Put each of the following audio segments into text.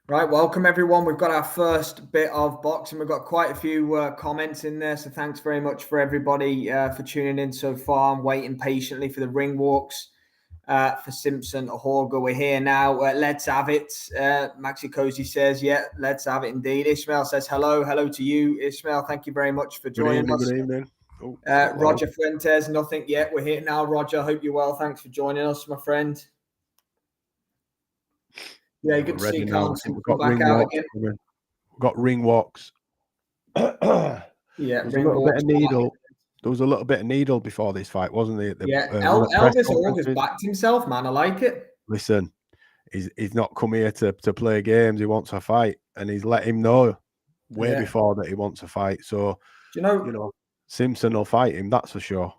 Right, welcome everyone. We've got our first bit of boxing. We've got quite a few comments in there, so thanks very much for everybody for tuning in so far. I'm waiting patiently for the ring walks for Simpson, Ahorgah. We're here now. Let's have it. Maxi Cozy says, yeah, let's have it indeed. Ishmael says, hello to you, Ishmael. Thank you very much for joining us. Good evening. Oh, Roger Fuentes, nothing yet. We're here now, Roger. Hope you're well. Thanks for joining us, my friend. Yeah, good to see Callum Simpson back out again. We've got ring walks. Yeah, There's a little bit of needle. There was a little bit of needle before this fight, wasn't there? Elvis Ahorgah's backed himself, man. I like it. Listen, he's not come here to play games. He wants a fight, and he's let him know way before that he wants a fight. So, do you know, Simpson will fight him. That's for sure.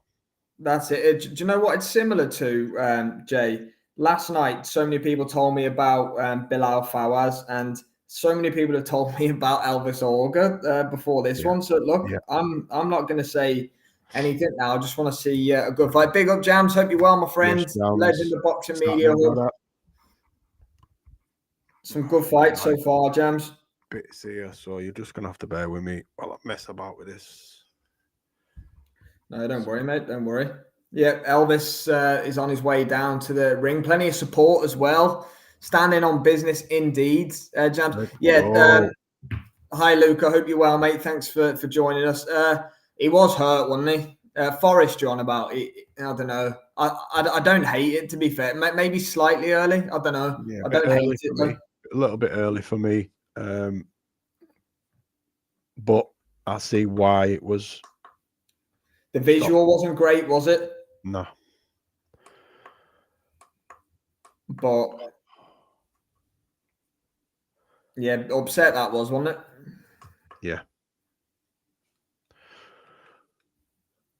That's it. Do you know what it's similar to, Jay? Last night, so many people told me about Bilal Fawaz, and so many people have told me about Elvis Ahorgah before this one. So look, I'm not going to say anything now. I just want to see a good fight. Big up, Jams. Hope you're well, my friend. Yes, Legend of boxing media. Some good fights so far, Jams. Bit here, so you're just going to have to bear with me while I mess about with this. No, don't worry, mate. Don't worry. Yeah, Elvis is on his way down to the ring. Plenty of support as well. Standing on business indeed. Jams. Hi, Luke. I hope you're well, mate. Thanks for joining us. He was hurt, wasn't he? Forrest, you're on about it. I don't know. I don't hate it, to be fair. Maybe slightly early. I don't know. Yeah, I don't hate it, though. A little bit early for me. But I see why it was. The visual wasn't great, was it? No. But yeah, upset that was, wasn't it? Yeah.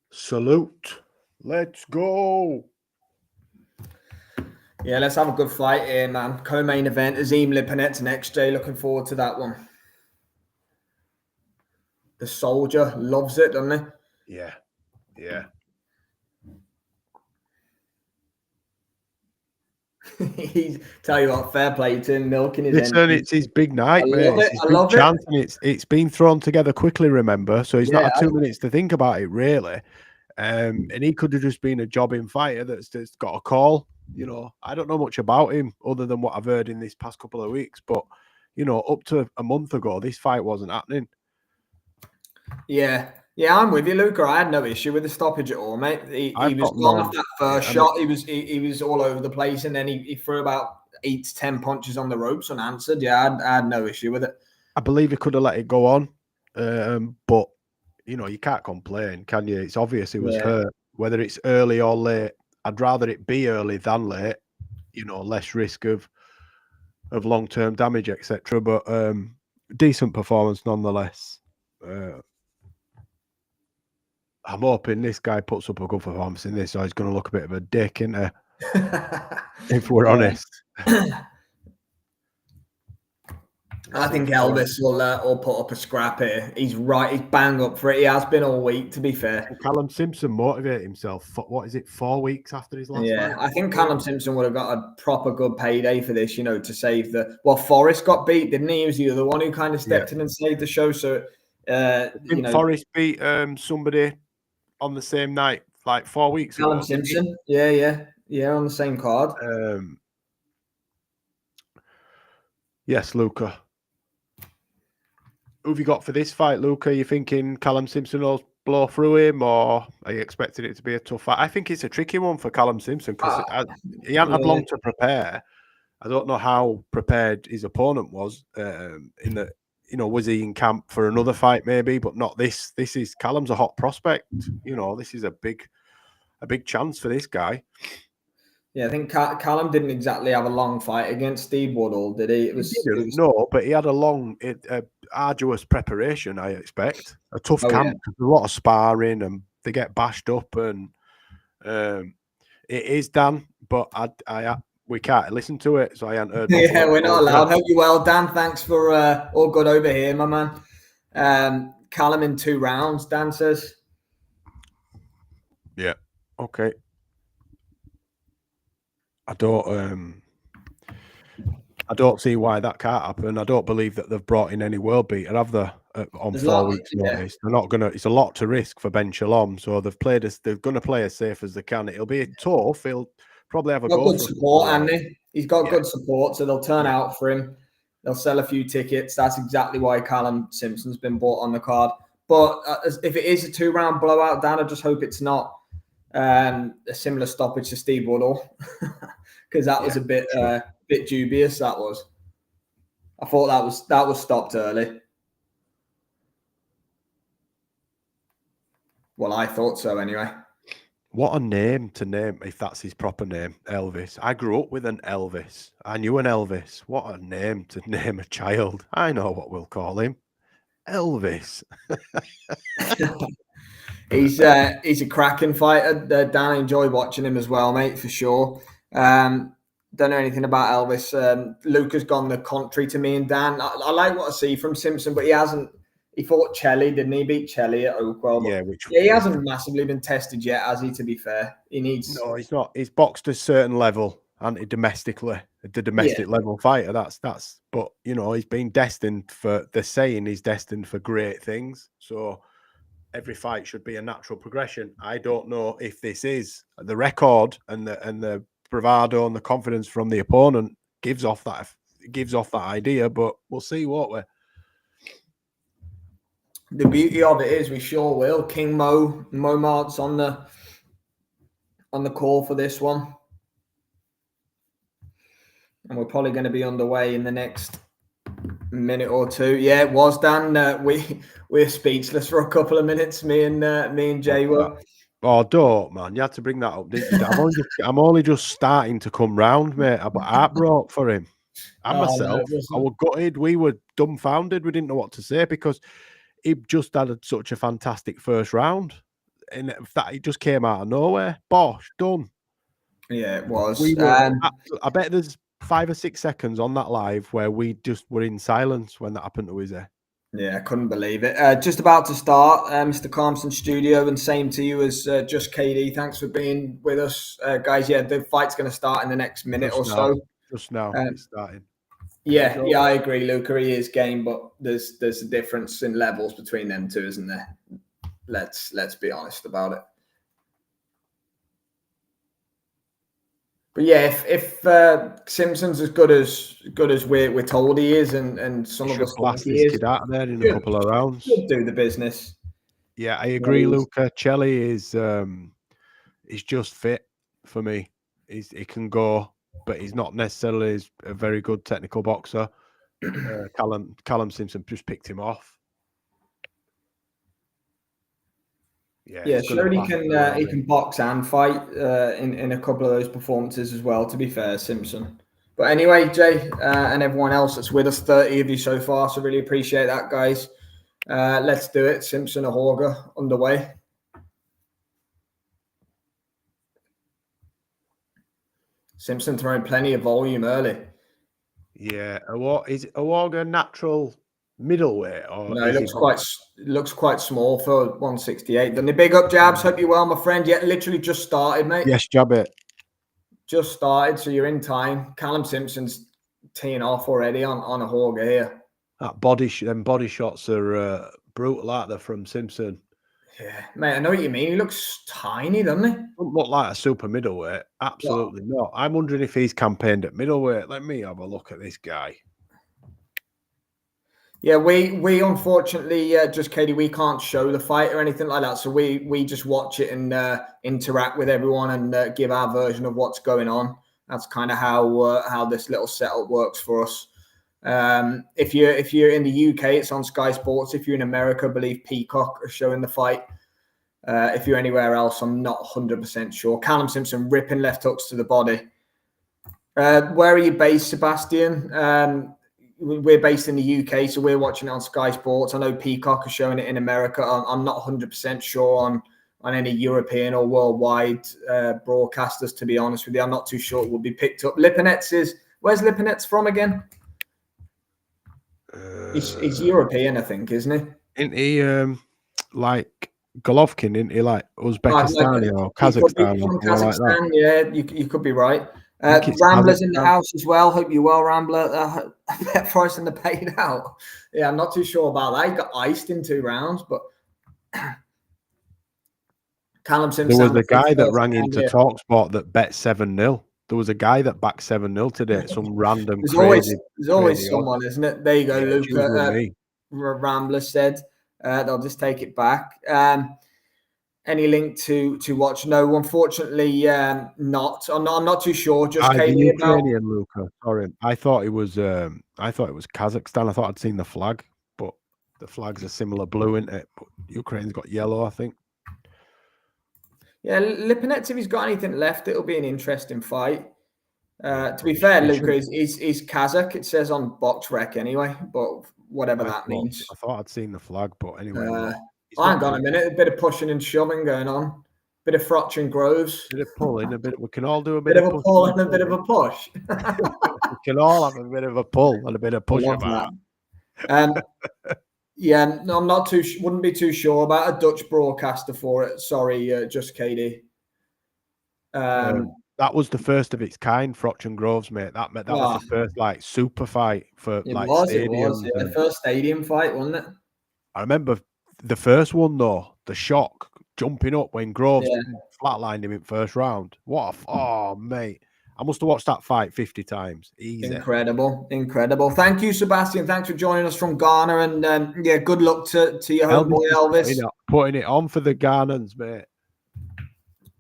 Salute. Let's go. Yeah, let's have a good fight here, man. Co-main event, Azim Lipinets next, Jay. Looking forward to that one. The soldier loves it, doesn't he? Yeah. Yeah. He's tell you what, fair play to him, milking his Listen, it's his big night, mate. I love it. And it's been thrown together quickly, remember? So he's not had 2 minutes to think about it, really. And he could have just been a jobbing fighter that's got a call. I don't know much about him other than what I've heard in this past couple of weeks. But, up to a month ago, this fight wasn't happening. Yeah. Yeah, I'm with you, Luca. I had no issue with the stoppage at all, mate. He was gone off that first shot. He was all over the place, and then he threw about 8 to 10 punches on the ropes unanswered. Yeah, I had no issue with it. I believe he could have let it go on, but you can't complain, can you? It's obvious he was hurt. Whether it's early or late, I'd rather it be early than late. Less risk of long-term damage, etc. But decent performance nonetheless. I'm hoping this guy puts up a good performance in this, so he's going to look a bit of a dick, isn't he? If we're honest. I think Elvis will put up a scrap here. He's right. He's bang up for it. He has been all week, to be fair. Callum Simpson motivated himself. What is it, 4 weeks after his last fight? I think Callum Simpson would have got a proper good payday for this, to save the... Well, Forrest got beat, didn't he? He was the other one who kind of stepped in and saved the show. So, Didn't Forrest beat somebody on the same night, like 4 weeks ago? Callum Simpson. Yeah, on the same card. Yes, Luca. Who have you got for this fight, Luca? Are you thinking Callum Simpson will blow through him, or are you expecting it to be a tough fight? I think it's a tricky one for Callum Simpson because he hadn't had long to prepare. I don't know how prepared his opponent was. Was he in camp for another fight maybe, but not this. This is Callum's a hot prospect. This is a big chance for this guy. Yeah, I think Callum didn't exactly have a long fight against Steve Woodall, did he? No, but he had a long, arduous preparation, I expect. A tough camp, a lot of sparring, and they get bashed up, and it is Dan, but we can't listen to it, so I haven't heard. Yeah, we're not allowed. Hope you well, Dan. Thanks for all good over here, my man. Callum in 2 rounds, Dan says. Yeah. Okay. I don't. I don't see why that can't happen. I don't believe that they've brought in any world beater, have they? On There's 4 weeks' notice, they're not gonna. It's a lot to risk for Ben Shalom, so they're gonna play as safe as they can. It'll be tough. He'll probably have a go good for support, Andy. He's got good support, so they'll turn Yeah. out for him. They'll sell a few tickets. That's exactly why Callum Simpson's been bought on the card. But if it is a 2-round blowout, Dan, I just hope it's not a similar stoppage to Steve Woodall, because that was a bit dubious. That was. I thought that was stopped early. Well, I thought so anyway. What a name to name, if that's his proper name, Elvis. I grew up with an Elvis. I knew an Elvis. What a name to name a child. I know what we'll call him. Elvis. He's a cracking fighter. Dan, I enjoy watching him as well, mate, for sure. Don't know anything about Elvis. Luke has gone the contrary to me and Dan. I like what I see from Simpson, but he hasn't. He fought Chelly, didn't he? Beat Chelly at Oakwell. Yeah, he hasn't massively been tested yet, has he? To be fair, he needs. No, he's not. He's boxed a certain level, domestically, the domestic level fighter. That's. But he's been destined for. They're saying he's destined for great things. So every fight should be a natural progression. I don't know if this is the record and the bravado and the confidence from the opponent gives off that idea, but we'll see, won't we? The beauty of it is we sure will. King Momart's on the call for this one, and we're probably going to be underway in the next minute or two. Yeah, it was, Dan. We're speechless for a couple of minutes. Me and Jay were. Oh, don't, man. You had to bring that up, didn't you? I'm only just starting to come round, mate. I got heartbroken for him. And myself. I was gutted. We were dumbfounded. We didn't know what to say because he just had such a fantastic first round. And that it just came out of nowhere. Bosh, done. Yeah, it was. I bet there's 5 or 6 seconds on that live where we just were in silence when that happened to his head. Yeah, I couldn't believe it. Just about to start, Mr. Carmson Studio, and same to you as Just KD. Thanks for being with us, guys. Yeah, the fight's going to start in the next minute or so. Just now, it's starting. Yeah, I agree, Luca. He is game, but there's a difference in levels between them two, isn't there? Let's be honest about it. But yeah, if Simpson's as good as we're told he is, and some of us blast this kid out there in a couple of rounds, should do the business. Yeah, I agree, Luca. Chelly is just fit for me. He can go, but he's not necessarily a very good technical boxer. Callum Simpson just picked him off. Yeah, sure. He can box and fight in a couple of those performances as well. To be fair, Simpson. But anyway, Jay and everyone else that's with us, 30 of you so far, so really appreciate that, guys. Let's do it. Simpson Ahorgah underway. Simpson throwing plenty of volume early. Yeah, is Ahorgah natural middleweight, or no? It looks quite small for 168. Then the big up jabs. Hope you're well, my friend. Yeah, literally just started, mate. Yes, jab it. Just started, so you're in time. Callum Simpson's teeing off already on Ahorgah here. That them body shots are brutal, aren't they, from Simpson? Yeah, mate, I know what you mean. He looks tiny, doesn't he? Doesn't look like a super middleweight. Absolutely not. I'm wondering if he's campaigned at middleweight. Let me have a look at this guy. Yeah, we unfortunately, just Katie, we can't show the fight or anything like that. So we just watch it and interact with everyone and give our version of what's going on. That's kind of how this little setup works for us. If you're in the UK, it's on Sky Sports. If you're in America, I believe Peacock are showing the fight. If you're anywhere else, I'm not 100% sure. Callum Simpson ripping left hooks to the body. Where are you based, Sebastian? We're based in the UK, so we're watching it on Sky Sports. I know Peacock are showing it in America. I'm not 100% sure on any European or worldwide broadcasters, to be honest with you. I'm not too sure it will be picked up. Where's Lipinets from again? He's European, I think, isn't he? Isn't he like Golovkin? Isn't he like Uzbekistan or Kazakhstan? From Kazakhstan, yeah, you could be right. Rambler's in the house as well. Hope you're well, Rambler. Bet Forrest and the paid out. Yeah, I'm not too sure about that. He got iced in 2 rounds, but Callum Simpson. There was a guy that rang into TalkSport that bet 7-0. There was a guy that backed 7-0 today. Some random there's always someone, isn't it? There you go, Luca. Rambler said. They'll just take it back. Any link to watch? No, unfortunately, not. I'm not too sure. Just the Ukrainian Luca. Sorry, I thought it was Kazakhstan. I thought I'd seen the flag, but the flags are similar blue, isn't it? But Ukraine's got yellow, I think. Yeah, Lipinets, if he's got anything left, it'll be an interesting fight. To be fair, Luca is Kazakh. It says on Box Rec anyway, but whatever that means. I thought I'd seen the flag, but anyway. Hang on a minute. A bit of pushing and shoving going on. A bit of Frotch and Groves. A bit of pulling. We can all do a bit of a pull and a bit of a push. We can all have a bit of a pull and a bit of push about. Yeah, no, I'm not too. Wouldn't be too sure about a Dutch broadcaster for it. Sorry, just KD. That was the first of its kind, Frotch and Groves, mate. That was the first super fight for stadiums. It was the first stadium fight, wasn't it? I remember the first one though, the shock jumping up when Groves flatlined him in first round. Oh mate, I must have watched that fight 50 times. Easy. Incredible. Thank you, Sebastian. Thanks for joining us from Ghana, and good luck to your homeboy Elvis. Putting it on for the Ghanans, mate.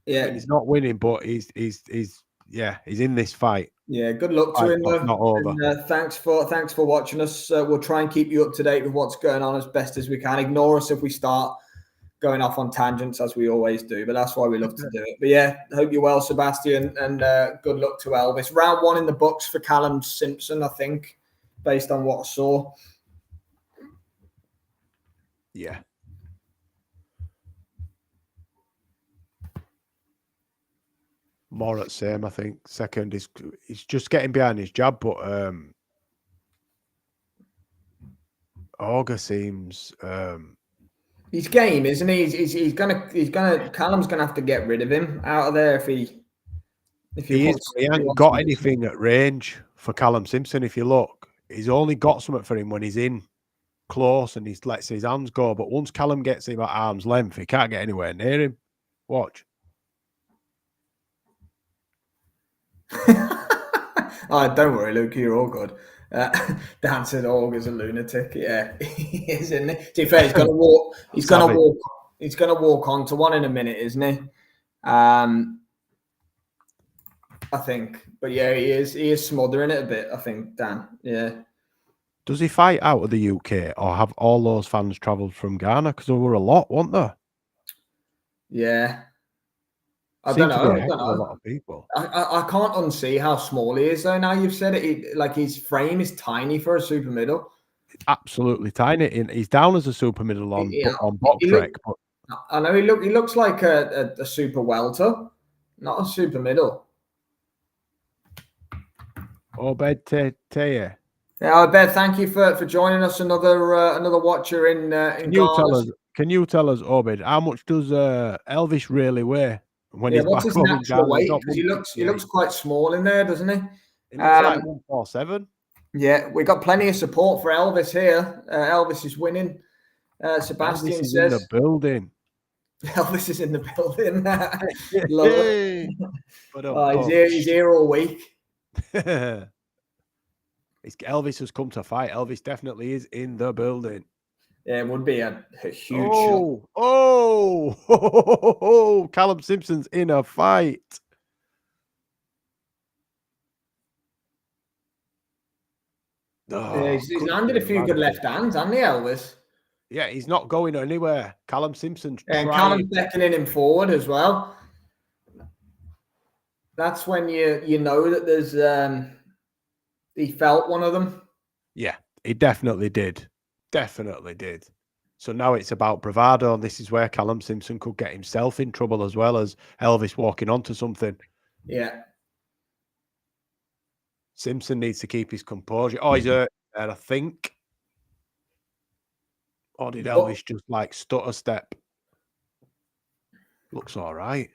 Yeah, he's not winning, but he's in this fight. Yeah, good luck to him. Not over. And, thanks for watching us. We'll try and keep you up to date with what's going on as best as we can. Ignore us if we start going off on tangents, as we always do, but that's why we love to do it. But yeah, hope you're well, Sebastian, and good luck to Elvis. Round 1 in the books for Callum Simpson, I think, based on what I saw. Yeah. More at same, I think. Second is he's just getting behind his jab, but Ahorgah seems he's game, isn't he? He's gonna Callum's gonna have to get rid of him out of there if he hasn't got anything at range for Callum Simpson. If you look, he's only got something for him when he's in close and he lets his hands go. But once Callum gets him at arm's length, he can't get anywhere near him. Watch. Oh, don't worry, Luke, you're all good. Dan said Ahorgah's a lunatic. Yeah, he is, isn't he? To be fair, he's gonna walk. He's gonna walk onto one in a minute, isn't he? I think, but yeah, he is smothering it a bit. I think, Dan. Yeah. Does he fight out of the UK, or have all those fans travelled from Ghana? Because there were a lot, weren't there? Yeah. I don't know. A lot of people. I can't unsee how small he is, though. Now you've said it, like his frame is tiny for a super middle. It's absolutely tiny. He's down as a super middle on Box Rec. I know he looks like a super welter, not a super middle. Obed Teye. Yeah, Obed, thank you for joining us. Another watcher in Can you tell us, Obed, how much does Elvis really weigh? What's his natural weight? Because he looks quite small in there, doesn't he? He looks like 147. Yeah, we got plenty of support for Elvis here. Elvis is winning. Sebastian says in the building. Elvis is in the building. Love it. He's here all week. Elvis has come to fight. Elvis definitely is in the building. Yeah, it would be a huge shot. Callum Simpson's in a fight. Yeah, he's landed a few good left hands, hasn't he, Elvis? Yeah, he's not going anywhere. Callum Simpson's and Callum's beckoning him forward as well. That's when you know that there's he felt one of them. Yeah, he definitely did. Definitely did. So now it's about bravado, and this is where Callum Simpson could get himself in trouble as well as Elvis walking onto something. Yeah. Simpson needs to keep his composure. Oh, he's hurt, I think. Or did Elvis just stutter step? Looks all right.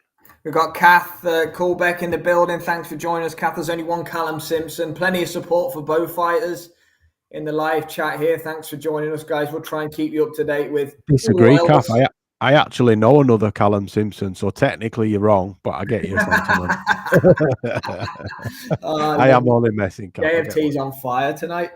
We've got Kath Colbeck in the building. Thanks for joining us, Kath. There's only one Callum Simpson. Plenty of support for both fighters in the live chat here. Thanks for joining us, guys. We'll try and keep you up to date with. Disagree, Kath. I actually know another Callum Simpson, so technically you're wrong, but I get your sentiment. I am only messing, Kath. JFT's on fire tonight.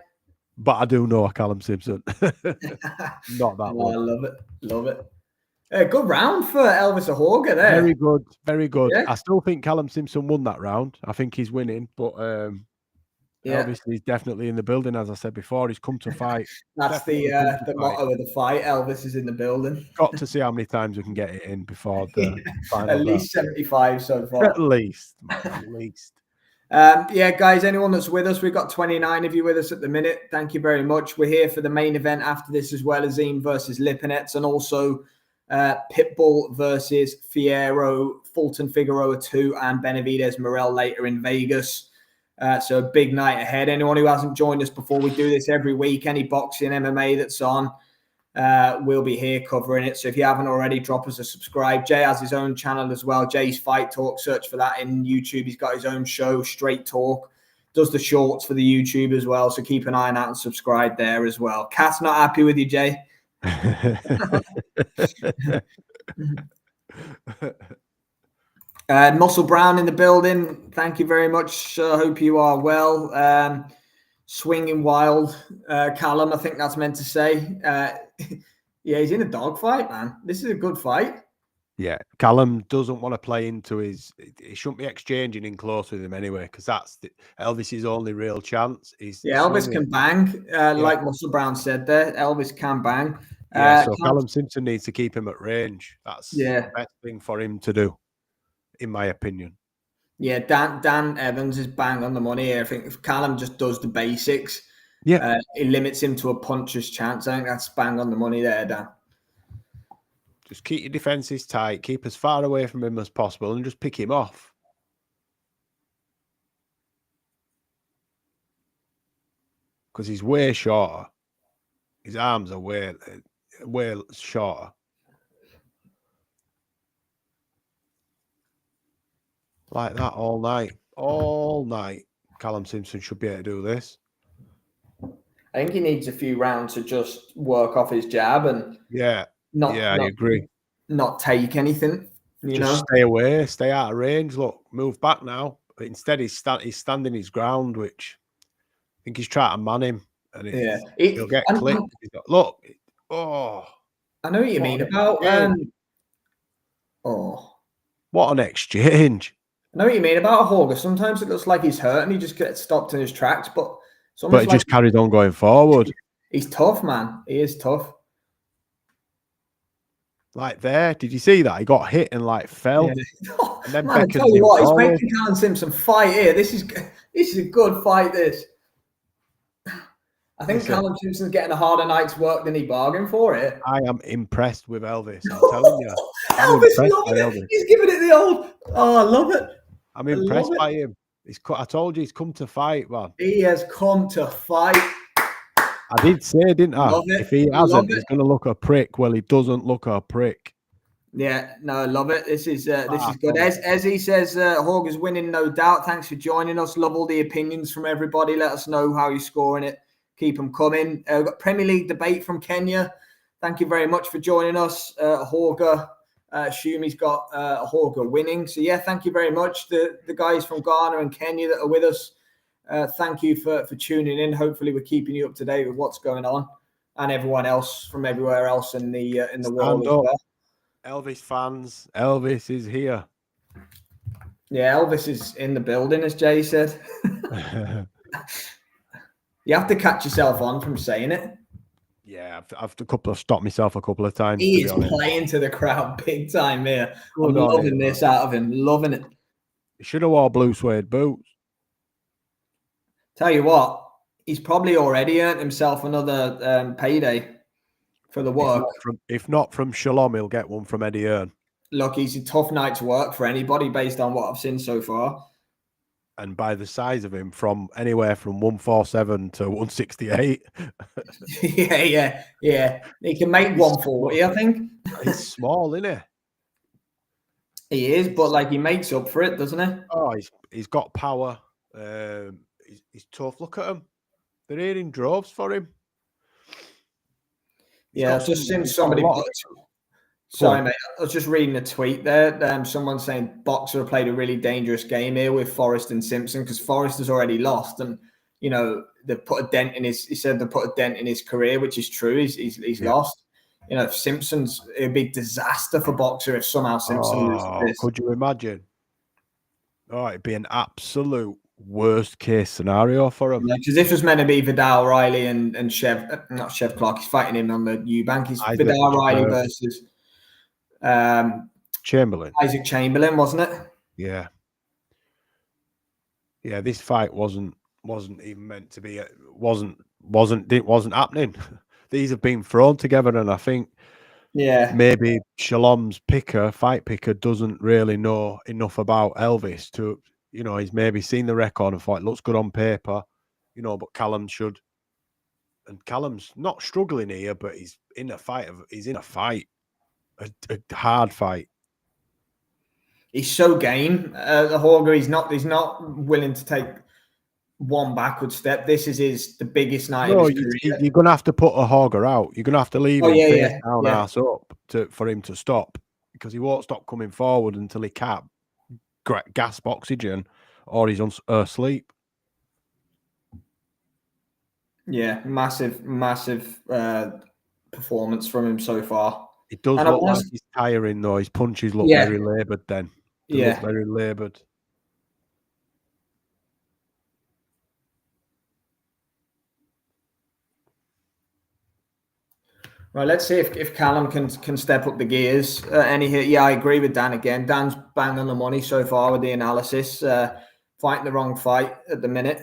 But I do know a Callum Simpson. Not that one. I love it. Love it. Good round for Elvis Ahorgah there. Very good. Very good. Yeah. I still think Callum Simpson won that round. I think he's winning, but Elvis is definitely in the building, as I said before. He's come to fight. That's the motto of the fight. Elvis is in the building. Got to see how many times we can get it in before the final. At least 75 so far. At least. At least. Yeah, guys, anyone that's with us, we've got 29 of you with us at the minute. Thank you very much. We're here for the main event after this as well, Azim versus Lipinets, and also Pitbull versus Fierro, Fulton Figueroa 2, and Benavidez Morel later in Vegas. So a big night ahead. Anyone who hasn't joined us before, we do this every week. Any boxing, MMA that's on, we'll be here covering it. So if you haven't already, drop us a subscribe. Jay has his own channel as well, Jay's Fight Talk. Search for that in YouTube. He's got his own show, Straight Talk. Does the shorts for the YouTube as well. So keep an eye on that and subscribe there as well. Cat's not happy with you, Jay. Muscle Brown in the building. Thank you very much. Hope you are well. Swinging Wild, Callum, I think that's meant to say. Yeah, he's in a dogfight, man. This is a good fight. Yeah, Callum doesn't want to play into his. He shouldn't be exchanging in close with him anyway, because that's Elvis's only real chance. Elvis can bang, like Muscle Brown said there. Elvis can bang. Yeah, so Callum Simpson needs to keep him at range. That's the best thing for him to do, in my opinion. Yeah, Dan Evans is bang on the money here. I think if Callum just does the basics, it limits him to a puncher's chance. I think that's bang on the money there, Dan. Just keep your defenses tight, keep as far away from him as possible, and just pick him off. Because he's way shorter. His arms are way shorter. Like that all night. All night. Callum Simpson should be able to do this. I think he needs a few rounds to just work off his jab and I agree. Not take anything. Just stay away, stay out of range. Look, move back now. But instead, he's standing his ground, which I think he's trying to man him. And he'll get clipped. Look. Oh. I know what you mean about what an exchange. I know what you mean about Ahorgah. Sometimes it looks like he's hurt and he just gets stopped in his tracks, but he just carries on going forward. He's tough, man. He is tough. Like there, did you see that? He got hit and fell. Yeah. And then man, I tell you what, he's making Callum Simpson fight here. This is a good fight. This. I think Callum Simpson's getting a harder night's work than he bargained for it. I am impressed with Elvis. I'm telling you. Elvis, Elvis. He's giving it the old. Oh, I love it. I'm impressed by him. I told you he's come to fight, man. He has come to fight. I did say, didn't I? If he hasn't, he's going to look a prick. Well, he doesn't look a prick. Yeah, no, I love it. This is good. As he says, Ahorgah's winning, no doubt. Thanks for joining us. Love all the opinions from everybody. Let us know how you're scoring it. Keep them coming. We've got Premier League debate from Kenya. Thank you very much for joining us. Ahorgah, Shumi's got Ahorgah winning. So, yeah, thank you very much. The guys from Ghana and Kenya that are with us, thank you for tuning in. Hopefully, we're keeping you up to date with what's going on, and everyone else from everywhere else in the world as well. Elvis fans, Elvis is here. Yeah, Elvis is in the building, as Jay said. You have to catch yourself on from saying it. Yeah, I've stopped myself a couple of times. He is playing to the crowd big time here. I'm loving this out of him. Loving it. He should have wore blue suede boots. Tell you what, he's probably already earned himself another payday for the work. If not from Shalom, he'll get one from Eddie Earn. Look, he's a tough night to work for anybody based on what I've seen so far. And by the size of him, from anywhere from 147 to 168. Yeah. He can make 140, I think. He's small, isn't he? He is, but like he makes up for it, doesn't he? Oh, he's got power. He's tough. Look at him. They're here in droves for him. I've just seen somebody. Sorry, mate. I was just reading a tweet there. Someone saying Boxer played a really dangerous game here with Forrest and Simpson because Forrest has already lost, and they've put a dent in his. He said they put a dent in his career, which is true. He's lost. If Simpson's a big disaster for Boxer if somehow Simpson loses this. Could you imagine? Oh, it'd be an absolute worst case scenario for him. Because this was meant to be Vidal Riley and not Chev Clark. He's fighting him on the Eubank. He's Vidal Riley versus Chamberlain. Isaac Chamberlain, wasn't it? Yeah. Yeah, this fight wasn't even meant to be. It wasn't happening. These have been thrown together, and I think maybe Shalom's fight picker doesn't really know enough about Elvis to, he's maybe seen the record and thought it looks good on paper, but Callum should. And Callum's not struggling here, but he's in a fight. A hard fight. He's so game. Ahorgah, he's not willing to take one backward step. This is the biggest night of his career. You're going to have to put Ahorgah out. You're going to have to leave him face down, ass up for him to stop, because he won't stop coming forward until he can't gasp oxygen or he's asleep. Yeah, massive performance from him so far. It does look like he's tiring, though. His punches look very laboured then. They look very laboured. Right, let's see if Callum can step up the gears. Any hit? Yeah, I agree with Dan again. Dan's bang on the money so far with the analysis. Fighting the wrong fight at the minute.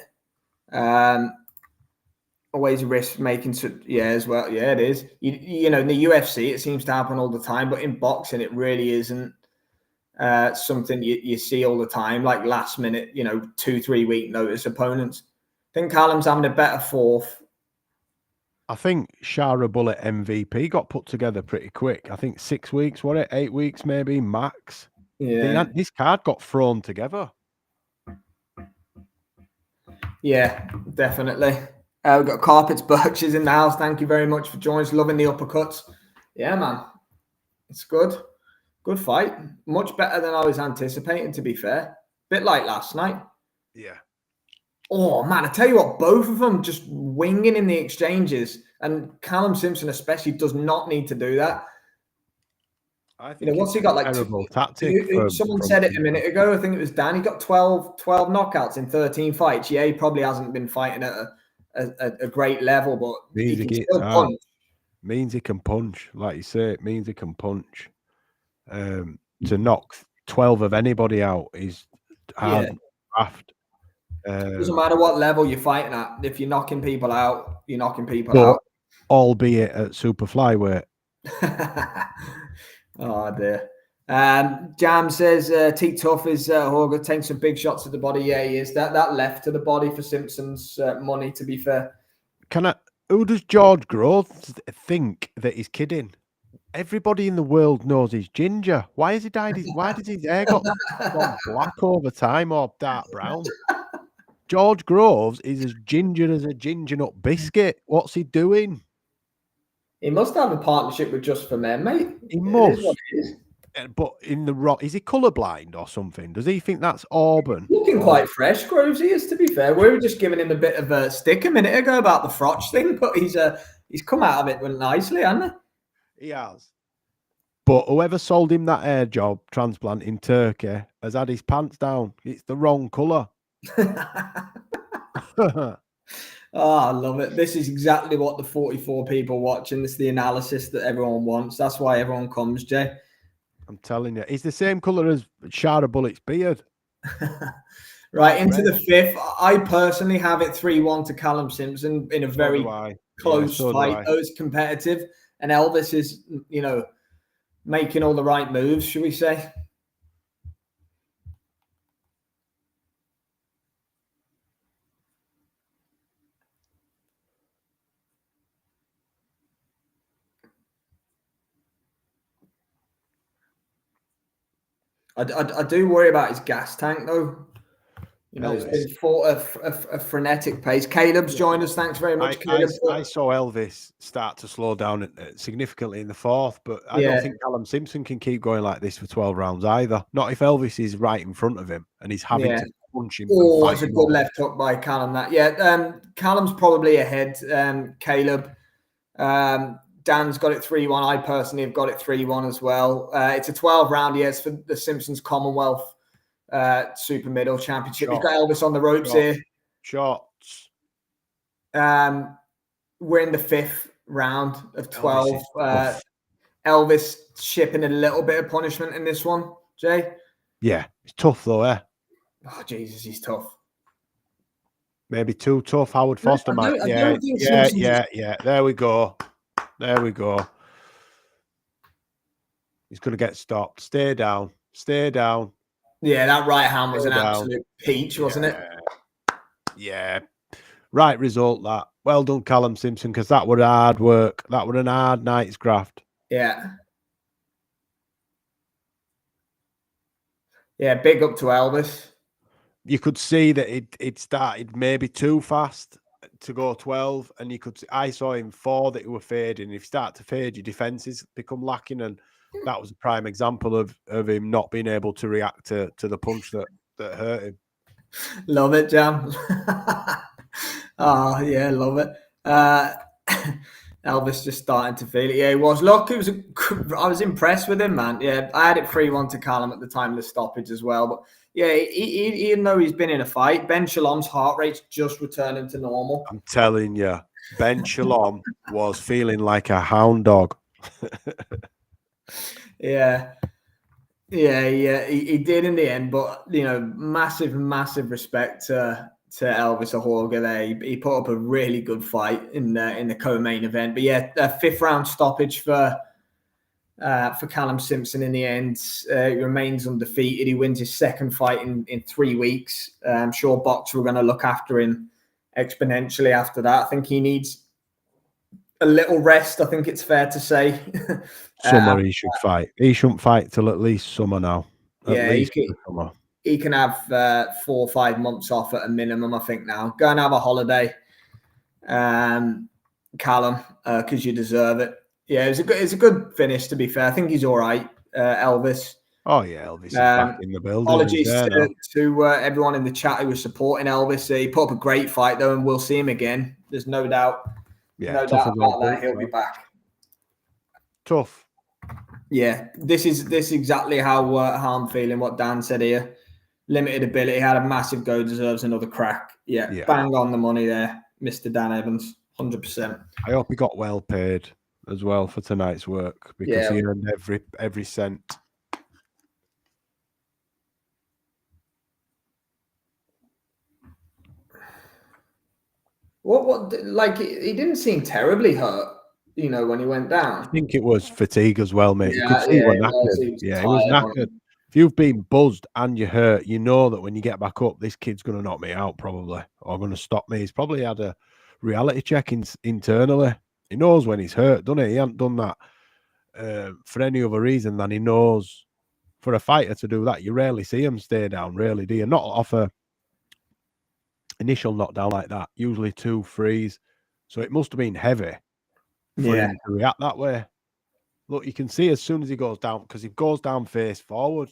Always a risk making as well. Yeah, it is. In the UFC, it seems to happen all the time, but in boxing, it really isn't something you see all the time. Like last minute, 2-3 week notice opponents. I think Callum's having a better fourth. I think Shara Bullet MVP got put together pretty quick. I think 6 weeks, 8 weeks maybe max. Yeah, this card got thrown together. Yeah, definitely. We've got Carpets Birches in the house. Thank you very much for joining us. Loving the uppercuts. Yeah, man. It's good. Good fight. Much better than I was anticipating, to be fair. Bit like last night. Yeah. Oh, man, I tell you what, both of them just winging in the exchanges. And Callum Simpson especially does not need to do that. I think what's he got? Like terrible tactic. Someone said it a minute ago. I think it was Dan. He got 12 knockouts in 13 fights. Yeah, he probably hasn't been fighting at a great level, but he can still punch. Means he can punch, like you say. It means he can punch. To knock 12 of anybody out is hard craft. Doesn't matter what level you're fighting at. If you're knocking people out, you're knocking people out. Albeit at super flyweight. Oh dear. Jam says T Tough is Ahorgah taking some big shots to the body. Yeah, he is. That left to the body for Simpson's money, to be fair. Who does George Groves think that he's kidding? Everybody in the world knows he's ginger. Why has he dyed why does his hair gone black over time or dark brown? George Groves is as ginger as a ginger nut biscuit. What's he doing? He must have a partnership with Just for Men, mate. He must. But in the rock, is he colourblind or something? Does he think that's Auburn? Looking quite fresh, Groves. He is, to be fair. We were just giving him a bit of a stick a minute ago about the Frotch thing, but he's come out of it nicely, hasn't he? He has. But whoever sold him that hair job transplant in Turkey has had his pants down. It's the wrong colour. Oh, I love it. This is exactly what the 44 people watching. This is the analysis that everyone wants. That's why everyone comes, Jay. I'm telling you. He's the same colour as Shara Bullet's beard. Right, into the fifth. I personally have it 3-1 to Callum Simpson in a very close fight. It's competitive. And Elvis is, making all the right moves, should we say? I do worry about his gas tank though. You know, it's been fought a frenetic pace. Caleb's joined us. Thanks very much, Caleb. I saw Elvis start to slow down significantly in the fourth, but I don't think Callum Simpson can keep going like this for 12 rounds either. Not if Elvis is right in front of him and he's having to punch him. Oh, it's a good left hook by Callum. Callum's probably ahead. Caleb. Dan's got it 3-1. I personally have got it 3-1 as well. It's a 12 round, yes, for the Simpsons Commonwealth Super Middle Championship. We've got Elvis on the ropes here. Shots. We're in the 5th round of 12. Elvis shipping a little bit of punishment in this one, Jay. Yeah, it's tough though, eh? Oh, Jesus, he's tough. Maybe too tough. Howard Foster might. Yeah. There we go. He's going to get stopped. Stay down. Yeah, that right hand was an absolute peach, wasn't it? Yeah. Right result, that. Well done, Callum Simpson, because that were hard work. That were an hard night's graft. Yeah. Yeah, big up to Elvis. You could see that it started maybe too fast to go 12, and you could. I saw him 4 that he were fading. If you start to fade, your defenses become lacking, and that was a prime example of him not being able to react to the punch that hurt him. Love it, Jam. Oh yeah, love it. Elvis just starting to feel it. Yeah, he was. Look, I was impressed with him, man. Yeah, I had it 3-1 to Callum at the time of the stoppage as well, but. Yeah, even though he's been in a fight, Ben Shalom's heart rate's just returning to normal. I'm telling you, Ben Shalom was feeling like a hound dog. Yeah, he did in the end. But you know, massive respect to Elvis Ahorgah there. He put up a really good fight in the co-main event. But yeah, 5th round stoppage for Callum Simpson in the end. He remains undefeated. He wins his 2nd fight in 3 weeks. I'm sure Boxer are going to look after him exponentially after that. I think he needs a little rest. I think it's fair to say. Summer he should fight. He shouldn't fight till at least summer now. He can have 4 or 5 months off at a minimum, I think now. Go and have a holiday, Callum, because you deserve it. Yeah, it's a good finish, to be fair. I think he's all right, Elvis. Oh, yeah, Elvis is back in the building. Apologies to everyone in the chat who was supporting Elvis. He put up a great fight, though, and we'll see him again. There's no doubt. Yeah, no doubt about that. He'll be back. Tough. Yeah, this is exactly how I'm feeling, what Dan said here. Limited ability, had a massive go, deserves another crack. Yeah, bang on the money there, Mr. Dan Evans, 100%. I hope he got well paid as well for tonight's work, because he earned every cent. What like he didn't seem terribly hurt, you know, when he went down. I think it was fatigue as well, mate. You could see he was knackered. He was knackered. If you've been buzzed and you're hurt, you know that when you get back up, this kid's going to knock me out probably, or going to stop me. He's probably had a reality check internally. He knows when he's hurt, doesn't he? He hasn't done that for any other reason than he knows. For a fighter to do that, you rarely see him stay down, really, do you? Not off a initial knockdown like that. Usually 2 threes. So it must have been heavy for him to react that way. Look, you can see as soon as he goes down, because he goes down face forward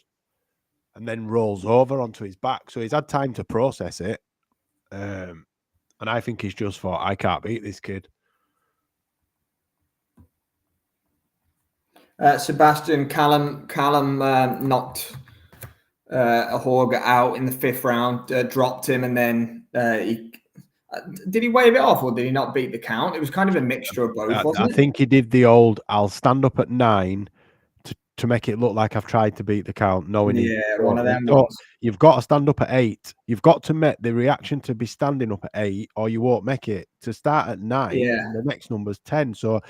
and then rolls over onto his back. So he's had time to process it. And I think he's just thought, I can't beat this kid. Sebastian, Callum knocked Ahorgah out in the 5th round, dropped him, and then did he wave it off, or did he not beat the count? It was kind of a mixture of both, wasn't it? I think he did the old, I'll stand up at 9 to make it look like I've tried to beat the count, knowing one of them. You've got to stand up at 8. You've got to make the reaction to be standing up at 8, or you won't make it. To start at 9, and the next number's 10. So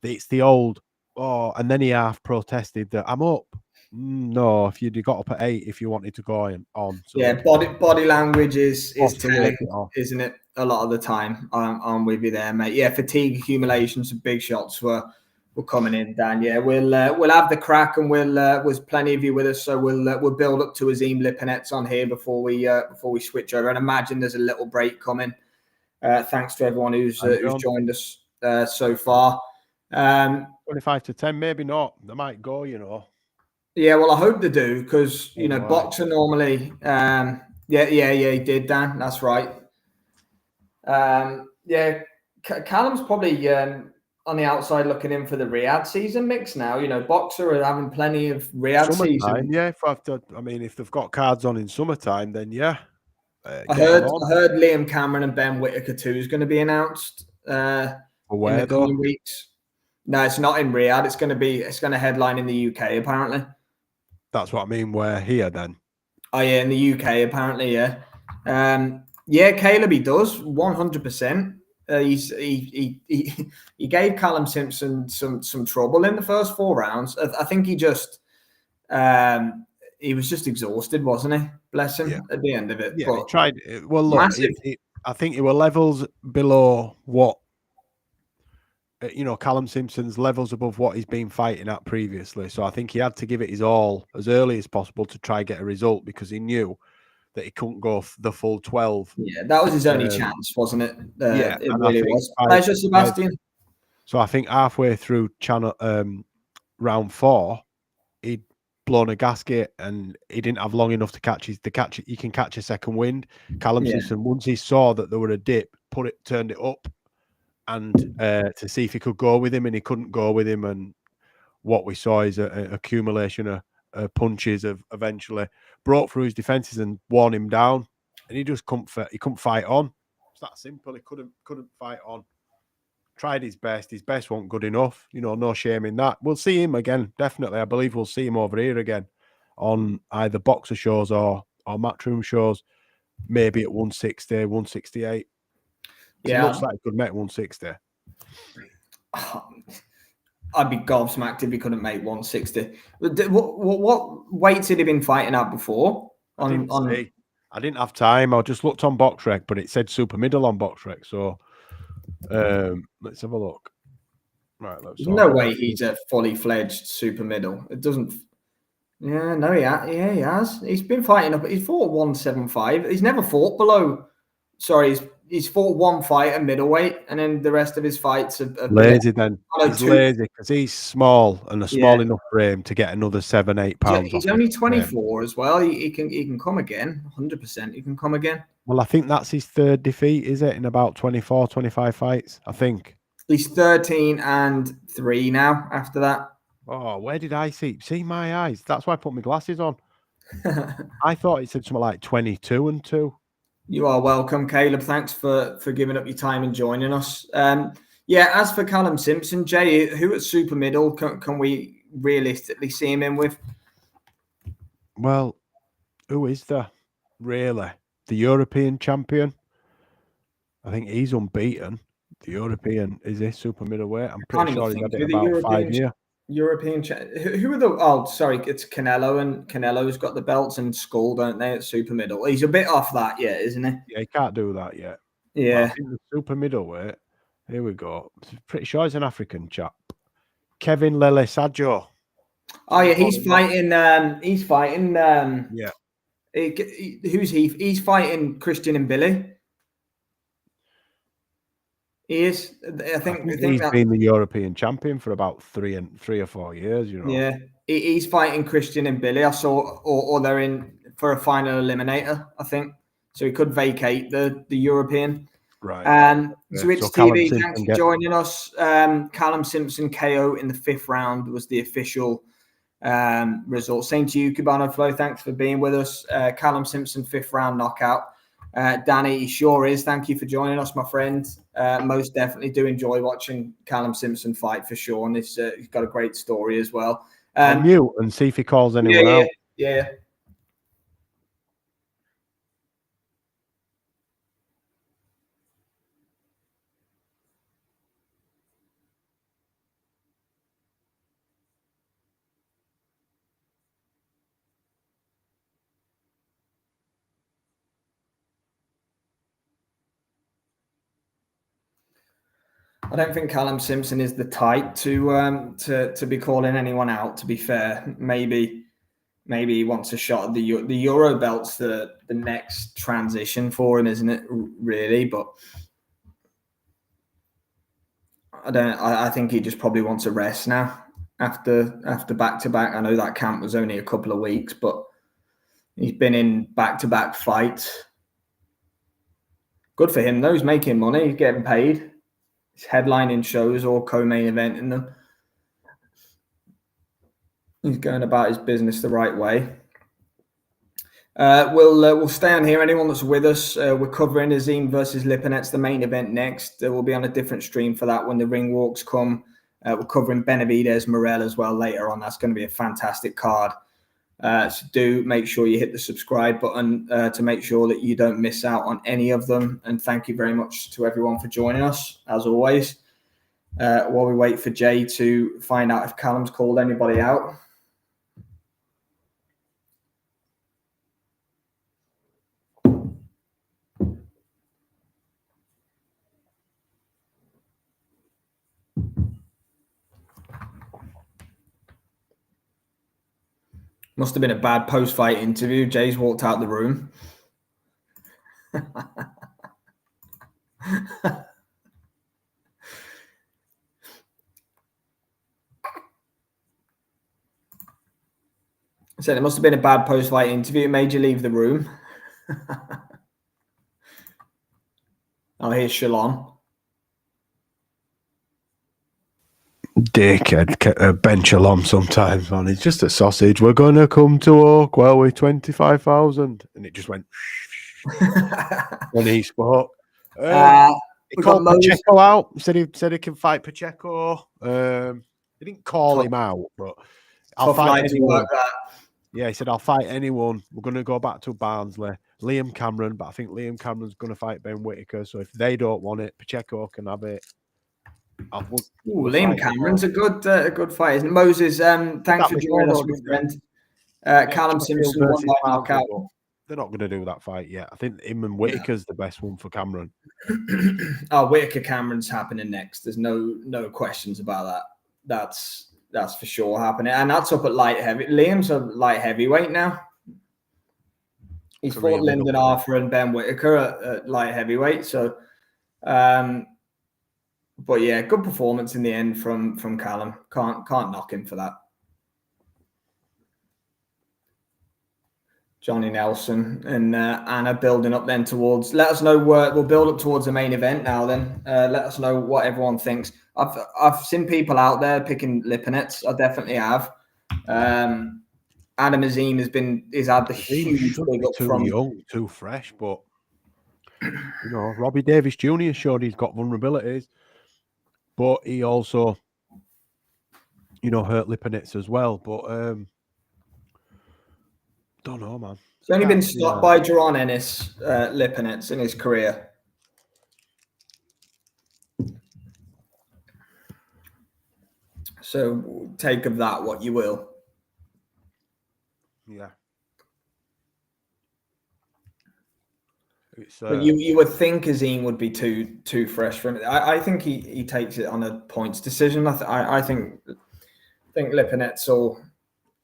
it's the old, and then he half protested that I'm up. No, if you'd got up at 8, if you wanted to go on. So body language is telling, isn't it? A lot of the time, I'm with you there, mate. Yeah, fatigue accumulation, some big shots were coming in, Dan. Yeah, we'll have the crack, and there's plenty of you with us, so we'll build up to Azim Lipinets on here before we switch over. And imagine there's a little break coming. Thanks to everyone who's joined us so far. 25 to 10, maybe not. They might go, Yeah, well, I hope they do, because Boxer normally. Yeah, he did, Dan. That's right. Yeah, Callum's probably on the outside looking in for the Riyadh season mix now. Boxer are having plenty of Riyadh season. Yeah, if they've got cards on in summertime, then yeah. I heard Liam Cameron and Ben Whittaker too is going to be announced in the coming weeks. No, it's not in Riyadh. It's going to headline in the UK apparently. That's what I mean. Where here then? Oh yeah, in the UK apparently. Yeah, yeah. Caleb, he does 100%. He gave Callum Simpson some trouble in the first 4 rounds. I think he just he was just exhausted, wasn't he? Bless him at the end of it. Yeah, he tried. Well, look, I think it were levels below what Callum Simpson's levels above what he's been fighting at previously. So I think he had to give it his all as early as possible to try get a result, because he knew that he couldn't go the full 12. Yeah, that was his only chance, wasn't it? Yeah, it really was. Pleasure, Sebastian. So I think halfway through round 4, he'd blown a gasket and he didn't have long enough to catch you can catch a second wind. Callum Simpson, once he saw that there were a dip, turned it up and to see if he could go with him, and he couldn't go with him. And what we saw is an accumulation of punches of eventually broke through his defenses and worn him down, and he just couldn't fight on. It's that simple. He couldn't fight on. Tried his best. His best wasn't good enough. No shame in that. We'll see him again. Definitely. I believe we'll see him over here again on either boxer shows or matchroom shows, maybe at 160, 168. Yeah. It looks like he could make 160. I'd be gobsmacked if he couldn't make 160. What weights had he been fighting at before? I didn't have time. I just looked on BoxRec, but it said super middle on BoxRec. So let's have a look. Right, there's no way he's a fully fledged super middle. It doesn't. Yeah, no, he has. He's been fighting up. He's fought 175. He's never fought below. Sorry, he's fought one fight at middleweight, and then the rest of his fights are lazy. Then he's lazy because he's small and a small enough frame to get another 7-8 pounds. He's only 24 as well. He can come again. 100%. He can come again. Well, I think that's his 3rd defeat, is it? In about 24, 25 fights, I think. He's 13-3 now after that. Oh, where did I see my eyes? That's why I put my glasses on. I thought it said something like 22-2. You are welcome, Caleb. Thanks for giving up your time and joining us. Yeah, as for Callum Simpson, Jay, who at super middle can we realistically see him in with? Well, who is there, really? The European champion? I think he's unbeaten. The European, is he super middleweight? I'm pretty sure he's had it about 5 years. European, who are the? Oh, sorry, it's Canelo, and Canelo's got the belts and Skull, don't they? At super middle, he's a bit off that yet, isn't he? Yeah, he can't do that yet. Yeah, I think the super middleweight. Here we go. Pretty sure he's an African chap. Kevin Lele Sajo. Oh yeah, he's fighting. Yeah. Who's he? He's fighting Christian and Billy. He is. I think he's been the European champion for about 3 or 4 years. Yeah, he's fighting Christian and Billy. I saw, or they're in for a final eliminator, I think. So he could vacate the European. Right. Switch TV. Thanks for joining us. Callum Simpson KO in the 5th round was the official result. Same to you, Cubano Flow. Thanks for being with us. Callum Simpson 5th round knockout. Danny, he sure is. Thank you for joining us, my friend. Most definitely do enjoy watching Callum Simpson fight for sure. And he's got a great story as well. Mute and see if he calls anyone out. Yeah. I don't think Callum Simpson is the type to be calling anyone out. To be fair, maybe he wants a shot at the Euro belt's the next transition for him, isn't it? Really, but I think he just probably wants a rest now after back to back. I know that camp was only a couple of weeks, but he's been in back to back fights. Good for him though. He's making money. He's getting paid. He's headlining shows or co-main eventing them. He's going about his business the right way. We'll stay on here. Anyone that's with us, we're covering Azim versus Lipinets, the main event next. We'll be on a different stream for that when the ring walks come. We're covering Benavidez Morel as well later on. That's going to be a fantastic card. So do make sure you hit the subscribe button to make sure that you don't miss out on any of them. And thank you very much to everyone for joining us, as always. While we wait for Jay to find out if Callum's called anybody out. Must have been a bad post-fight interview. Jay's walked out the room. I said it must have been a bad post-fight interview. It made you leave the room. Oh, here's Shalom. Dickhead, Ben Shalom sometimes, man. It's just a sausage. We're going to come to Oakwell with 25,000. And it just went when he spoke. He called Pacheco out. Said he can fight Pacheco. He didn't call him out, but I'll fight anyone. Yeah, he said, I'll fight anyone. We're going to go back to Barnsley. Liam Cameron, but I think Liam Cameron's going to fight Ben Whittaker. So if they don't want it, Pacheco can have it. Liam Cameron's a good fight, isn't it? Moses, thanks for joining us, my friend. Callum Simpson won by knockout. They're not going to do that fight yet. I think him and Whittaker's the best one for Cameron. Whittaker Cameron's happening next. There's no questions about that. That's for sure happening, and that's up at light heavy. Liam's a light heavyweight now. He's fought Lyndon Arthur and Ben Whittaker at light heavyweight. So, but yeah, good performance in the end from Callum. Can't knock him for that. Johnny Nelson and Anna building up then towards. Let us know we'll build up towards the main event now. Then let us know what everyone thinks. I've seen people out there picking Lipinets. I definitely have. Adam Azim has had the huge big up from young, too fresh, but Robbie Davis Jr. showed he's got vulnerabilities, but he also hurt Lipinets as well. But don't know, man. He's only been stopped by Jaron Ennis Lipinets in his career. So take of that what you will. Yeah. But you would think Azim would be too fresh for him. I think he takes it on a points decision. I think Lipinets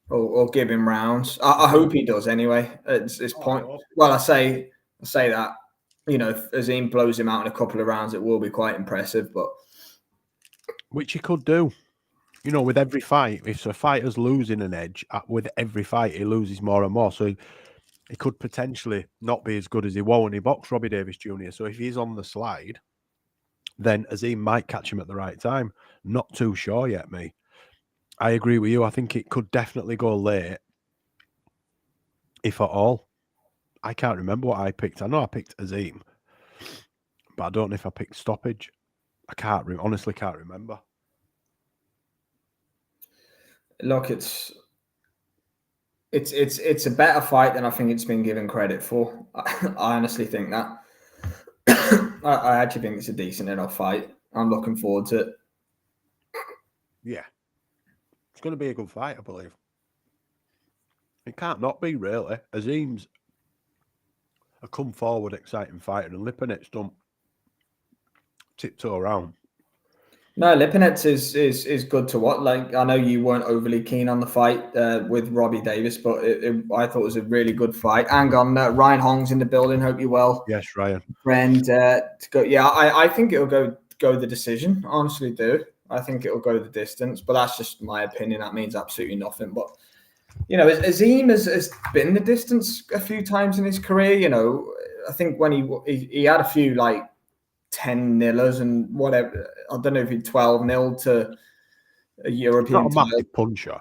will give him rounds. I hope he does anyway. It's point. Well, I say that if Azim blows him out in a couple of rounds, it will be quite impressive. But which he could do. With every fight, if a fighter's losing an edge, with every fight, he loses more and more. So he could potentially not be as good as he was when he boxed Robbie Davis Jr. So if he's on the slide, then Azim might catch him at the right time. Not too sure yet, me. I agree with you. I think it could definitely go late, if at all. I can't remember what I picked. I know I picked Azim, but I don't know if I picked stoppage. I honestly can't remember. Look, it's a better fight than I think it's been given credit for. I honestly think that. I actually think it's a decent enough fight. I'm looking forward to it. Yeah. It's going to be a good fight, I believe. It can't not be, really. Azim's a come-forward, exciting fighter, and Lipinets don't tiptoe around. No, Lipinets is good to watch. Like, I know you weren't overly keen on the fight with Robbie Davis, but I thought it was a really good fight. Hang on, Ryan Hong's in the building. Hope you're well. Yes, Ryan. Friend, to go. Yeah, I think it'll go the decision. Honestly, do. I think it'll go the distance, but that's just my opinion. That means absolutely nothing. But Azim has been the distance a few times in his career. I think when he had a few like 10-0ers and whatever. I don't know if he 12-0 to a European. Not a massive puncher.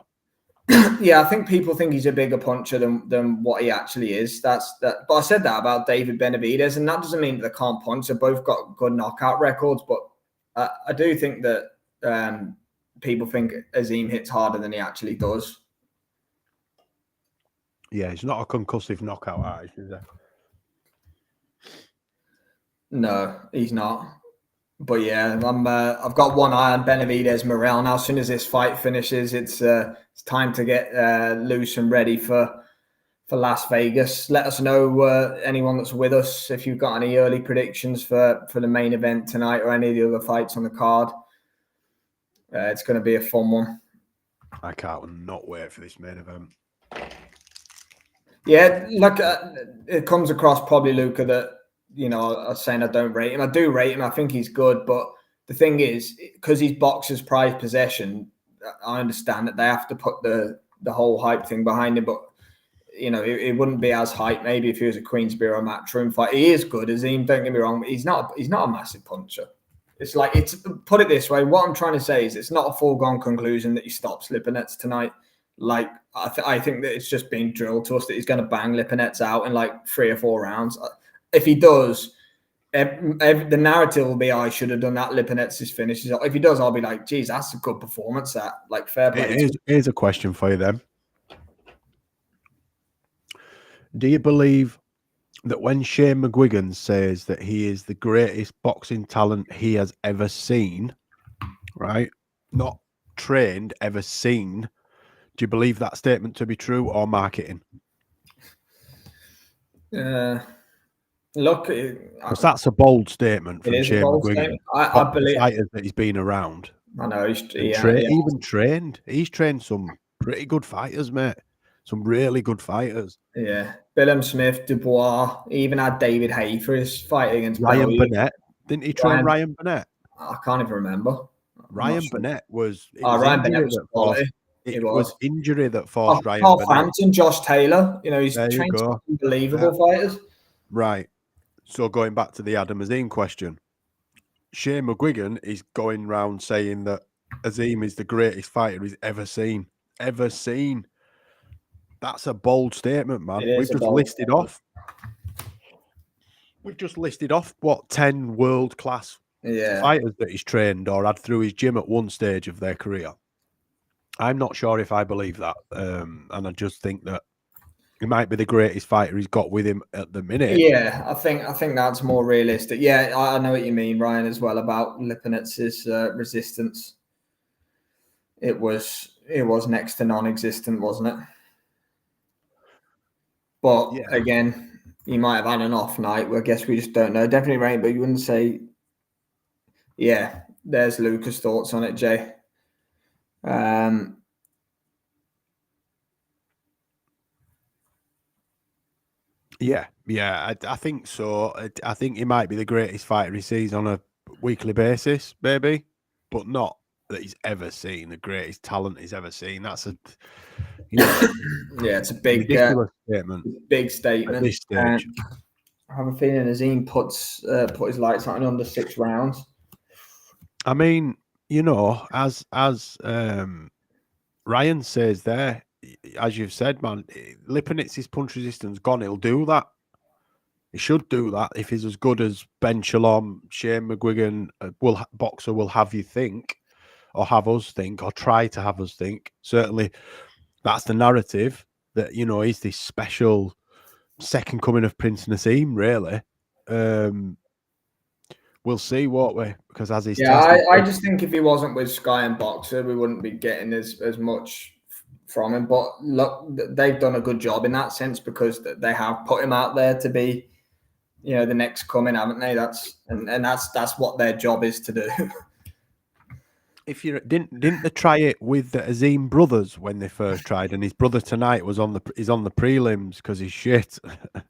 Yeah, I think people think he's a bigger puncher than what he actually is. That's that. But I said that about David Benavidez, and that doesn't mean that they can't punch. They've both got good knockout records, but I do think that people think Azim hits harder than he actually does. Yeah, he's not a concussive knockout artist, is he? No, he's not. But yeah, I've got one eye on Benavidez Morel now. As soon as this fight finishes, it's time to get loose and ready for Las Vegas. Let us know, anyone that's with us, if you've got any early predictions for the main event tonight or any of the other fights on the card. It's going to be a fun one. I can't not wait for this main event. Yeah, look, it comes across probably, Luca, that I was saying I don't rate him. I do rate him. I think he's good. But the thing is, because he's boxers' prized possession, I understand that they have to put the whole hype thing behind him. But, it wouldn't be as hype maybe if he was a Queensberry or Matchroom fight. He is good, Azim, don't get me wrong. But he's not a massive puncher. It's like, put it this way. What I'm trying to say is it's not a foregone conclusion that he stops Lipinets tonight. Like, I think that it's just being drilled to us that he's going to bang Lipinets out in like 3 or 4 rounds. If he does, the narrative will be, I should have done that. Lipinets' finishes. If he does, I'll be like, geez, that's a good performance. That, like, fair play. Here's a question for you then. Do you believe that when Shane McGuigan says that he is the greatest boxing talent he has ever seen, right? Not trained, ever seen. Do you believe that statement to be true or marketing? Look, because that's a bold statement from Shane McGuigan. I believe fighters that he's been around. I know even trained. He's trained some pretty good fighters, mate. Some really good fighters. Yeah, Billum Smith, Dubois, even had David Hay for his fight against Ryan Burnett. Didn't he train Ryan Burnett? I can't even remember. Ryan Burnett was. Ryan Burnett was quality. It was injury that forced Ryan Carl Burnett. Frampton, Josh Taylor. He's trained some unbelievable fighters. Right. So going back to the Adam Azim question, Shane McGuigan is going round saying that Azim is the greatest fighter he's ever seen. Ever seen. That's a bold statement, man. We've just listed off. We've just listed off, 10 world-class fighters that he's trained or had through his gym at one stage of their career. I'm not sure if I believe that. And I just think that he might be the greatest fighter he's got with him at the minute. Yeah, I think that's more realistic. Yeah, I know what you mean, Ryan, as well, about Lipinets' resistance. It was next to non-existent, wasn't it? But again, he might have had an off night. I guess we just don't know. Definitely rain, but you wouldn't say. Yeah, there's Luca's thoughts on it, Jay. Yeah, I think so. I think he might be the greatest fighter he sees on a weekly basis, maybe, but not that he's ever seen, the greatest talent he's ever seen. That's a, it's a big statement. Big statement. At this stage. I have a feeling Azim put his lights on under 6 rounds. I mean, as Ryan says there, as you've said, man, Lipinets' punch resistance gone. He'll do that. He should do that if he's as good as Ben Shalom, Shane McGuigan, boxer will have you think, or have us think, or try to have us think. Certainly, that's the narrative that he's this special second coming of Prince Naseem. Really, we'll see, won't we? Because as he's I just think if he wasn't with Sky and Boxer, we wouldn't be getting as much from him. But look, they've done a good job in that sense because they have put him out there to be, the next coming, haven't they? That's what their job is to do. If you didn't they try it with the Azim brothers when they first tried, and his brother tonight was on the prelims because he's shit.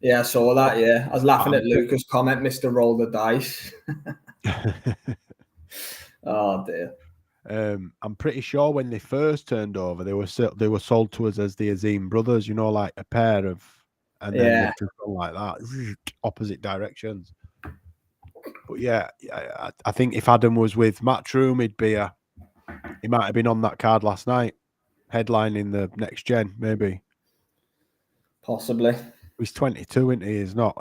Yeah, I saw that. Yeah, I was laughing at Luca's comment, "Mr. Roll the Dice." Oh dear. I'm pretty sure when they first turned over, they were sold to us as the Azim brothers. You know, like a pair of, and then they've just gone like that, opposite directions. But yeah, I think if Adam was with Matchroom, he might have been on that card last night, headlining the next gen, maybe. Possibly. He's 22, isn't he? He's not.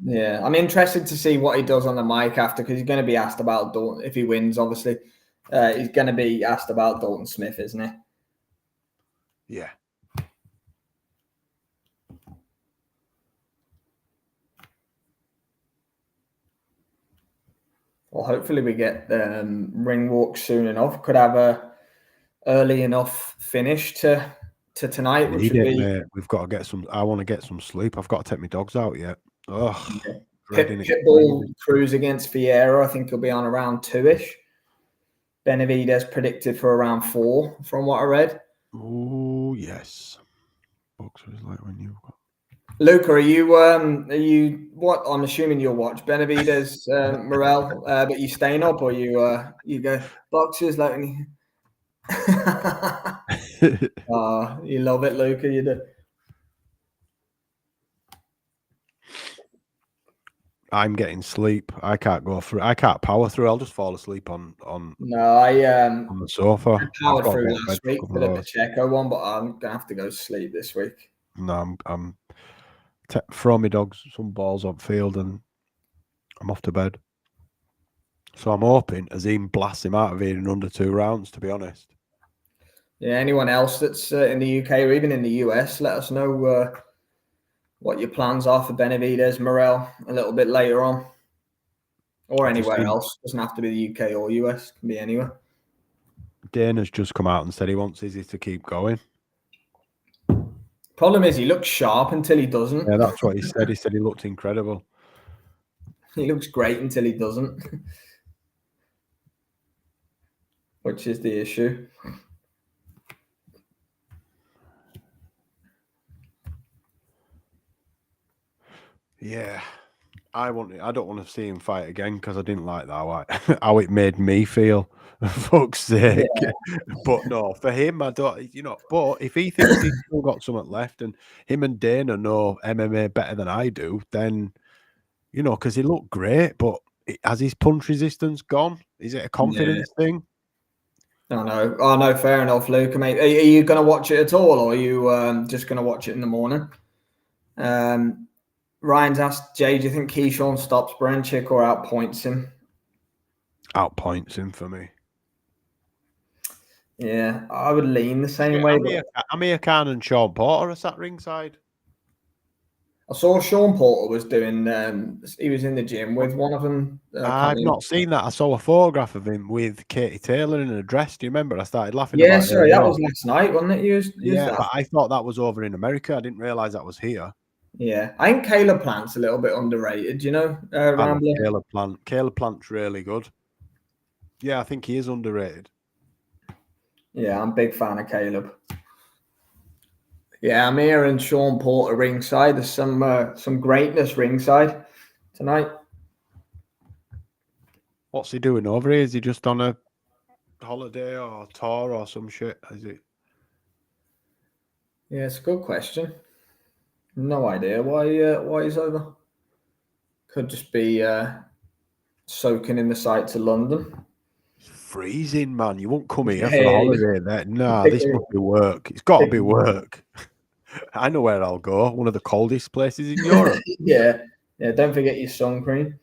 Yeah, I'm interested to see what he does on the mic after, because he's going to be asked about Dalton if he wins. Obviously, he's going to be asked about Dalton Smith, isn't he? Yeah. Well, hopefully we get ring walk soon enough. Could have a early enough finish to tonight, which would be. Mate. We've got to get some. I want to get some sleep. I've got to take my dogs out yet. Oh, yeah. Pitbull Cruz against Vieira. I think he'll be on around 2-ish. Benavidez predicted for around 4, from what I read. Oh yes. Boxers like when you've got. Luca, are you what? I'm assuming you'll watch Benavidez, Morel, but you staying up, or you go boxers like when you. You love it, Luca. You do. I'm getting sleep. I can't go through. I can't power through. I'll just fall asleep on. No, on the sofa. I powered through last week for the Pacheco one, but I'm gonna have to go to sleep this week. No, I'm throw my dogs some balls on field and I'm off to bed. So I'm hoping Azim blasts him out of here in under 2 rounds, to be honest. Yeah, anyone else that's in the UK or even in the US, let us know what your plans are for Benavidez, Morel a little bit later on. Or anywhere else. Doesn't have to be the UK or US, can be anywhere. Dana's just come out and said he wants Izzy to keep going. Problem is he looks sharp until he doesn't. Yeah, that's what he said. He said he looked incredible. He looks great until he doesn't. Which is the issue. Yeah. I don't want to see him fight again because I didn't like that how it made me feel. For fuck's sake. Yeah. But no, for him, I don't, but if he thinks he's still got something left and him and Dana know MMA better than I do, then, because he looked great, but has his punch resistance gone? Is it a confidence thing? Oh, no, fair enough, Luke. Mate, are you going to watch it at all, or are you just going to watch it in the morning? Ryan's asked, Jay, do you think Keyshawn stops Brenchick or outpoints him? Outpoints him for me. Yeah, I would lean the same way. Amir Khan and Sean Porter are sat ringside. I saw Sean Porter was doing. He was in the gym with one of them. I've not seen that. I saw a photograph of him with Katie Taylor in a dress. Do you remember? I started laughing. Yeah, sorry, that was last night, wasn't it? But I thought that was over in America. I didn't realize that was here. Yeah, I think Caleb Plant's a little bit underrated. Caleb Plant's really good. Yeah, I think he is underrated. Yeah, I'm a big fan of Caleb. Yeah, Amir and Sean Porter ringside. There's some greatness ringside tonight. What's he doing over here? Is he just on a holiday or tour or some shit? Is it? Yeah, it's a good question. No idea why he's over. Could just be soaking in the sights of London. It's freezing, man. You won't come here for a holiday there. No, this must be work. It's got to be work. I know where I'll go. One of the coldest places in Europe. Yeah. Don't forget your sun cream.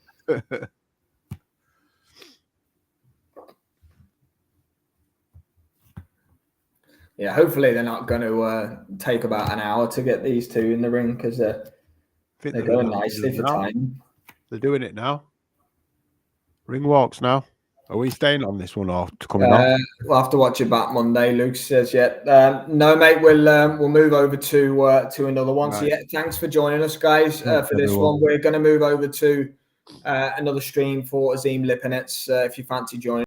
Yeah, hopefully they're not going to take about an hour to get these two in the ring because they're going nicely for time. They're doing it now. Ring walks now. Are we staying on this one or coming on? We'll have to watch it back Monday. Luke says, yeah. No, mate, we'll move over to another one. Right. So, yeah, thanks for joining us, guys, for this one. We're going to move over to another stream for Azim Lipinets if you fancy joining.